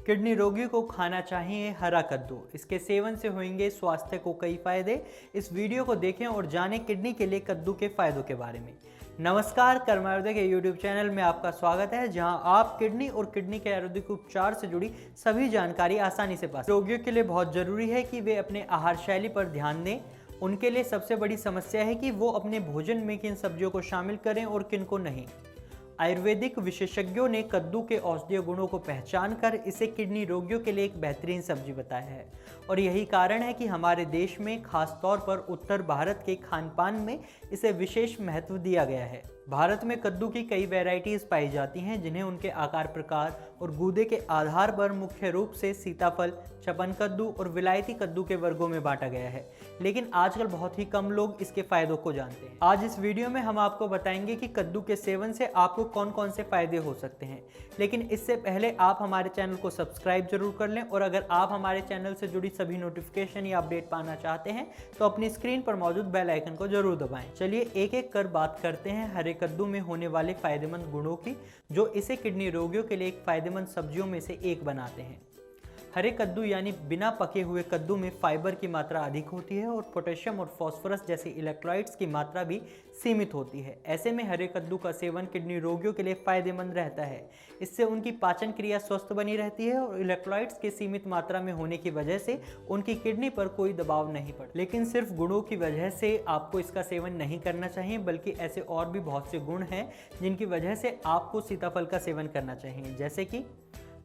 Kidney रोगियों को खाना चाहिए हरा कद्दू। इसके सेवन से होंगे स्वास्थ्य को कई फायदे। इस वीडियो को देखें और जानें किडनी के लिए कद्दू के फायदों के बारे में। नमस्कार, कर्म आयुर्वेद के यूट्यूब चैनल में आपका स्वागत है, जहां आप किडनी और किडनी के आयुर्वेदिक उपचार से जुड़ी सभी जानकारी आसानी से पा सकते हैं। रोगियों के लिए बहुत जरूरी है कि वे अपने आहार शैली पर ध्यान दें। उनके लिए सबसे बड़ी समस्या है कि वो अपने भोजन में किन सब्जियों को शामिल करें और किन को नहीं। आयुर्वेदिक विशेषज्ञों ने कद्दू के औषधीय गुणों को पहचान कर इसे किडनी रोगियों के लिए एक बेहतरीन सब्जी बताया है, और यही कारण है कि हमारे देश में खास तौर पर उत्तर भारत के खान पान में इसे विशेष महत्व दिया गया है। भारत में कद्दू की कई वैरायटीज पाई जाती हैं, जिन्हें उनके आकार, प्रकार और गूदे के आधार पर मुख्य रूप से सीताफल, चपन कद्दू और विलायती कद्दू के वर्गों में बांटा गया है। लेकिन आजकल बहुत ही कम लोग इसके फायदों को जानते हैं। आज इस वीडियो में हम आपको बताएंगे कि कद्दू के सेवन से आपको कौन कौन से फायदे हो सकते हैं। लेकिन इससे पहले आप हमारे चैनल को सब्सक्राइब जरूर कर लें, और अगर आप हमारे चैनल से जुड़ी सभी नोटिफिकेशन या अपडेट पाना चाहते हैं तो अपनी स्क्रीन पर मौजूद बेल आइकन को जरूर दबाएं। चलिए एक एक कर बात करते हैं हरे कद्दू में होने वाले फायदेमंद गुणों की, जो इसे किडनी रोगियों के लिए एक फायदेमंद सब्जियों में से एक बनाते हैं। हरे कद्दू यानी बिना पके हुए कद्दू में फाइबर की मात्रा अधिक होती है और पोटेशियम और फास्फोरस जैसे इलेक्ट्रोलाइट्स की मात्रा भी सीमित होती है। ऐसे में हरे कद्दू का सेवन किडनी रोगियों के लिए फायदेमंद रहता है। इससे उनकी पाचन क्रिया स्वस्थ बनी रहती है और इलेक्ट्रोलाइट्स की सीमित मात्रा में होने की वजह से उनकी किडनी पर कोई दबाव नहीं पड़ता। लेकिन सिर्फ गुणों की वजह से आपको इसका सेवन नहीं करना चाहिए, बल्कि ऐसे और भी बहुत से गुण हैं जिनकी वजह से आपको सीताफल का सेवन करना चाहिए। जैसे कि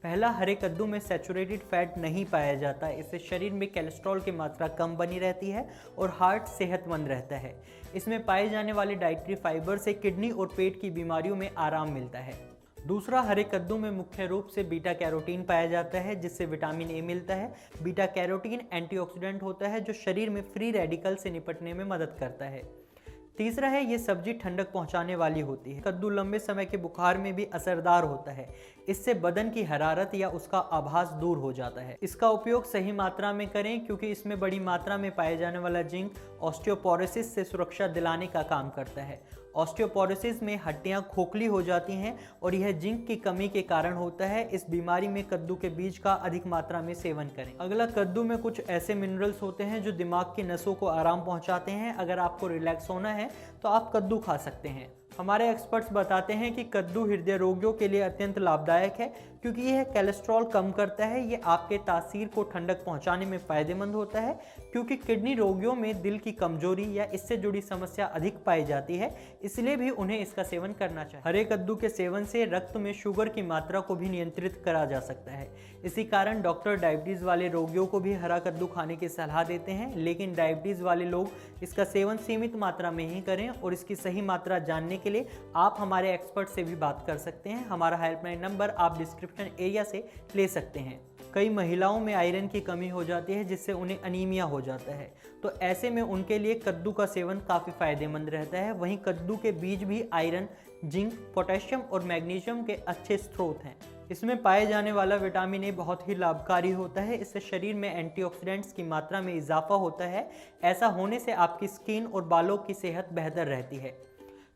पहला, हरे कद्दू में सैचुरेटेड फैट नहीं पाया जाता। इससे शरीर में कोलेस्ट्रॉल की मात्रा कम बनी रहती है और हार्ट सेहतमंद रहता है। इसमें पाए जाने वाले डाइटरी फाइबर से किडनी और पेट की बीमारियों में आराम मिलता है। दूसरा, हरे कद्दू में मुख्य रूप से बीटा कैरोटीन पाया जाता है, जिससे विटामिन ए मिलता है। बीटा कैरोटीन एंटीऑक्सीडेंट होता है जो शरीर में फ्री रेडिकल से निपटने में मदद करता है। तीसरा है, ये सब्जी ठंडक पहुंचाने वाली होती है। कद्दू लंबे समय के बुखार में भी असरदार होता है। इससे बदन की हरारत या उसका आभास दूर हो जाता है। इसका उपयोग सही मात्रा में करें, क्योंकि इसमें बड़ी मात्रा में पाए जाने वाला जिंक ऑस्टियोपोरोसिस से सुरक्षा दिलाने का काम करता है। ऑस्टियोपोरोसिस में हड्डियां खोखली हो जाती हैं और यह जिंक की कमी के कारण होता है। इस बीमारी में कद्दू के बीज का अधिक मात्रा में सेवन करें। अगला, कद्दू में कुछ ऐसे मिनरल्स होते हैं जो दिमाग की नसों को आराम पहुंचाते हैं। अगर आपको रिलैक्स होना है तो आप कद्दू खा सकते हैं। हमारे एक्सपर्ट्स बताते हैं कि कद्दू हृदय रोगियों के लिए अत्यंत लाभदायक है, क्योंकि यह कोलेस्ट्रॉल कम करता है। ये आपके तासीर को ठंडक पहुंचाने में फायदेमंद होता है, क्योंकि किडनी रोगियों में दिल की कमजोरी या इससे जुड़ी समस्या अधिक पाई जाती है, इसलिए भी उन्हें इसका सेवन करना चाहिए। हरे कद्दू के सेवन से रक्त में शुगर की मात्रा को भी नियंत्रित करा जा सकता है। इसी कारण डॉक्टर डायबिटीज वाले रोगियों को भी हरा कद्दू खाने की सलाह देते हैं। लेकिन डायबिटीज वाले लोग इसका सेवन सीमित मात्रा में ही करें, और इसकी सही मात्रा जानने के लिए आप हमारे एक्सपर्ट से भी बात कर सकते हैं। हमारा हेल्पलाइन नंबर आप डिस्क्रिप्शन एरिया से ले सकते हैं। कई महिलाओं में आयरन की कमी हो जाती है, जिससे उन्हें अनीमिया हो जाता है, तो ऐसे में उनके लिए कद्दू का सेवन काफ़ी फायदेमंद रहता है। वहीं कद्दू के बीज भी आयरन, जिंक, पोटेशियम और मैग्नीशियम के अच्छे स्रोत हैं। इसमें पाए जाने वाला विटामिन ए बहुत ही लाभकारी होता है। इससे शरीर में एंटीऑक्सीडेंट्स की मात्रा में इजाफा होता है। ऐसा होने से आपकी स्किन और बालों की सेहत बेहतर रहती है।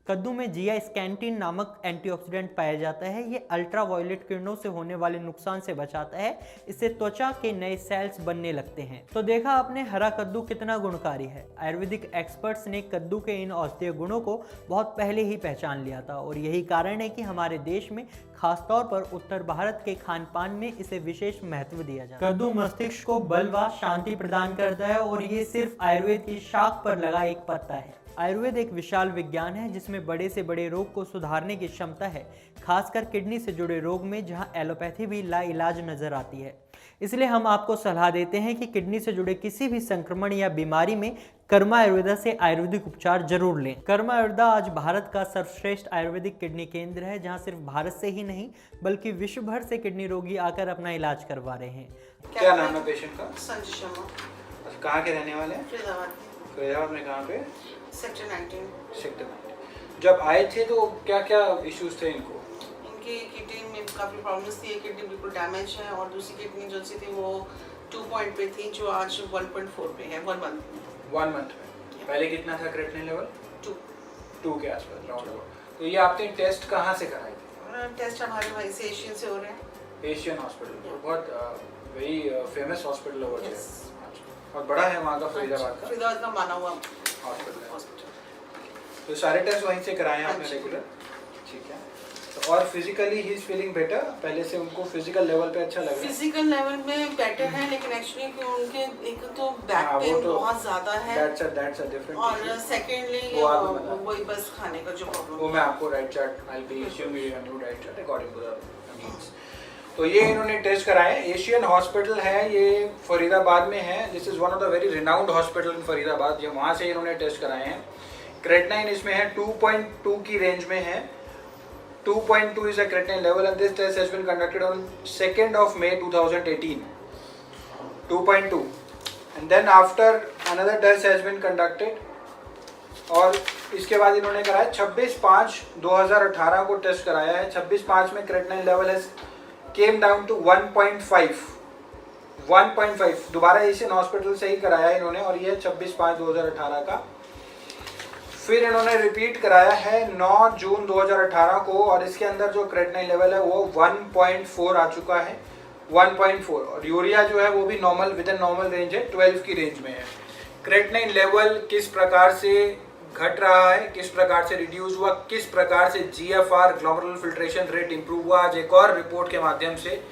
कद्दू में जिया स्कैंटिन नामक एंटीऑक्सीडेंट पाया जाता है। ये अल्ट्रावायलेट किरणों से होने वाले नुकसान से बचाता है। इससे त्वचा के नए सेल्स बनने लगते हैं। तो देखा आपने हरा कद्दू कितना गुणकारी है। आयुर्वेदिक एक्सपर्ट्स ने कद्दू के इन औषधीय गुणों को बहुत पहले ही पहचान लिया था, और यही कारण है कि हमारे देश में खासतौर पर उत्तर भारत के खान पान में इसे विशेष महत्व दिया जाता है। कद्दू मस्तिष्क को बल व शांति प्रदान करता है, और ये सिर्फ आयुर्वेद की शाख पर लगा एक पत्ता है। आयुर्वेद एक विशाल विज्ञान है, जिसमें बड़े से बड़े रोग को सुधारने की क्षमता है, खासकर किडनी से जुड़े रोग में, जहां एलोपैथी भी लाइलाज नजर आती है। इसलिए हम आपको सलाह देते हैं कि किडनी से जुड़े किसी भी संक्रमण या बीमारी में कर्मा आयुर्वेदा से आयुर्वेदिक उपचार जरूर लें। कर्मा आयुर्वेदा आज भारत का सर्वश्रेष्ठ आयुर्वेदिक किडनी केंद्र है, जहां सिर्फ भारत से ही नहीं बल्कि विश्व भर से किडनी रोगी आकर अपना इलाज करवा रहे हैं। क्या नाम है पेशेंट का? संजय शर्मा। कहाँ के रहने वाले हैं? फरीदाबाद में। कहाँ पे? सेक्टर 19। सेक्टर 19। जब आए थे तो क्या क्या इश्यूज थे इनको? इनकी किडनी में काफ़ी प्रॉब्लम्स थी। एक किडनी बिल्कुल डैमेज है, और दूसरी किडनी जो सी थी वो 2 पॉइंट पे थी, जो आज 1.4 पे है 1 मंथ में। 1 मंथ में। पहले कितना था क्रिएटिनिन लेवल? 2 के आसपास राउंड अबाउट। तो ये आपने टेस्ट कहाँ से कराए थे? टेस्ट हमारे वहीं से एशियन से हो रहे हैं। Asian hospital Yeah. बहुत वेरी फेमस हॉस्पिटल है वो Yes. और बड़ा है वहाँ का फरीदाबाद का फरीदाबाद का माना हुआ हॉस्पिटल है। हॉस्पिटल। तो सारे टेस्ट वहीं से कराए हैं आपने हाँ जी। रेगुलर? ठीक है। तो और physically he is feeling better, पहले से उनको फिजिकल लेवल पे अच्छा लग रहा है? फिजिकल लेवल में बेटर है, लेकिन एक्चुअली उनके एक तो बैक हाँ, वो पेन तो- बहुत ज्यादा है That's a different और issue. सेकेंडली वो आपने बताया। वही बस खाने का जो वो प्रॉब्लम मैं आपको right chart I be issuing you a new right chart according to the needs. तो ये इन्होंने टेस्ट कराए। एशियन हॉस्पिटल है, ये फरीदाबाद में है। This is one of the very renowned hospital in Faridabad. ये वहाँ से इन्होंने टेस्ट कराए हैं। क्रेटनाइन इसमें है 2.2 की रेंज में है। 2.2 is a creatinine level and this test has been conducted on 2nd of May 2018. 2.2 and then after another test has been conducted और इसके बाद इन्होंने कराया 26/5/2018 को टेस्ट कराया है। 26/5 में क्रेटनाइन लेवल है केम डाउन टू 1.5 दोबारा एशियन हॉस्पिटल से ही कराया इन्होंने और ये 26/5/2018 का। फिर इन्होंने रिपीट कराया है 9 जून 2018 को और इसके अंदर जो क्रेटनाइन लेवल है वो 1.4 आ चुका है। 1.4 और यूरिया जो है वो भी normal with in normal range है, 12 की रेंज में है। क्रेटनाइन लेवल किस प्रकार से घट रहा है, किस प्रकार से रिड्यूस हुआ, किस प्रकार से GFR glomerular filtration rate improve हुआ, आज एक और रिपोर्ट के माध्यम से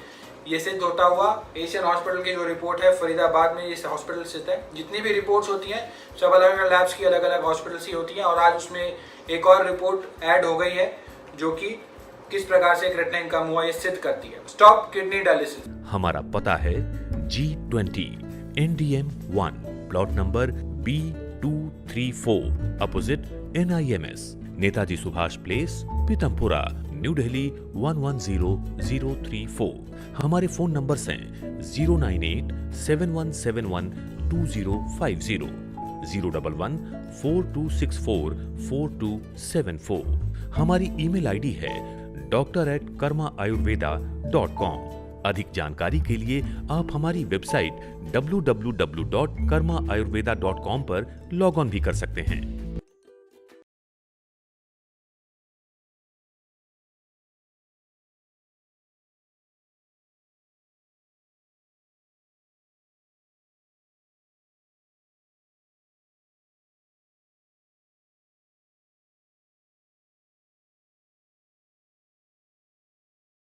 ये सिद्ध होता हुआ। एशियन हॉस्पिटल की जो रिपोर्ट है फरीदाबाद में इस हॉस्पिटल स्थित है। जितनी भी रिपोर्ट्स होती हैं सब अलग अलग लैब्स की अलग अलग हॉस्पिटल से होती हैं और आज उसमें एक और रिपोर्ट ऐड हो गई है जो कि किस प्रकार से क्रेटनाइन कम हुआ ये सिद्ध करती है। Stop kidney dialysis. हमारा पता है G20 NDM 1 plot number B234 opposite NIMS Netaji Subhash place Pitampura new Delhi 110034। हमारे फोन नंबर्स हैं 09871712050 01142644274। हमारी ईमेल आईडी है doctor@karmaayurveda.com। अधिक जानकारी के लिए आप हमारी वेबसाइट www.karmaayurveda.com पर लॉग ऑन भी कर सकते हैं।